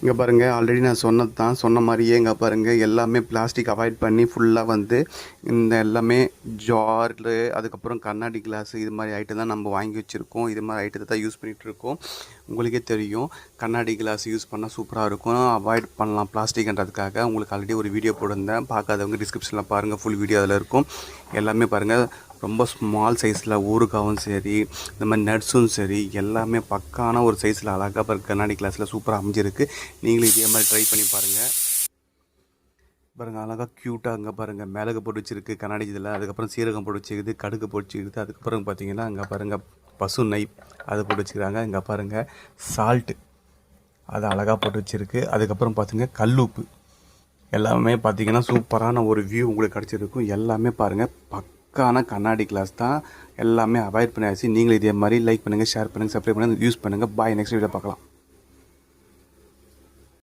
இங்கே பாருங்கள், ஆல்ரெடி நான் சொன்னது தான், சொன்ன மாதிரியே இங்கே பாருங்கள் எல்லாமே பிளாஸ்டிக் அவாய்ட் பண்ணி ஃபுல்லாக வந்து இந்த எல்லாமே ஜாரு, அதுக்கப்புறம் கண்ணாடி கிளாஸு, இது மாதிரி ஐட்டம் தான் நம்ம வாங்கி வச்சுருக்கோம். இது மாதிரி ஐட்டத்தை தான் யூஸ் பண்ணிகிட்ருக்கோம். உங்களுக்கே தெரியும், கண்ணாடி கிளாஸ் யூஸ் பண்ணால் சூப்பராக இருக்கும். அவாய்ட் பண்ணலாம் பிளாஸ்டிக்ன்றதுக்காக. உங்களுக்கு ஆல்ரெடி ஒரு வீடியோ போட்டிருந்தேன், பார்க்காதவங்க டிஸ்கிரிப்ஷனில் பாருங்கள், ஃபுல் வீடியோ அதில் இருக்கும். எல்லாமே பாருங்கள், ரொம்ப ஸ்மால் சைஸில் ஊறுகாவும் சரி, இந்த மாதிரி நட்ஸும் சரி, எல்லாமே பக்கான ஒரு சைஸில் அழகாக கண்ணாடி கிளாஸில் சூப்பராக அமைஞ்சிருக்கு. நீங்களும் இதே மாதிரி ட்ரை பண்ணி பாருங்கள். பாருங்கள், அழகாக க்யூட்டாக அங்கே பாருங்கள் மிளகு போட்டு வச்சுருக்கு கண்ணாடி இதில், அதுக்கப்புறம் சீரகம் போட்டு வச்சுக்குது, கடுகு போட்டு வச்சுக்குது, அதுக்கப்புறம் பார்த்தீங்கன்னா அங்கே பாருங்கள் பசு நெய் அதை போட்டு வச்சுக்கிறாங்க. இங்கே பாருங்கள் சால்ட்டு அதை அழகாக போட்டு வச்சுருக்கு. அதுக்கப்புறம் பார்த்துங்க கல்லுப்பு. எல்லாமே பார்த்தீங்கன்னா சூப்பரான ஒரு வியூ உங்களுக்கு கிடச்சிருக்கும். எல்லாமே பாருங்கள் பக்கான கண்ணாடி கிளாஸ் தான். எல்லாமே அவாய்ட் பண்ணியாச்சு. நீங்களும் இதே மாதிரி லைக் பண்ணுங்கள், ஷேர் பண்ணுங்கள், சப்ஸ்கிரைப் பண்ணுங்கள், யூஸ் பண்ணுங்கள். பாய், நெக்ஸ்ட் வீடியோ பார்க்கலாம்.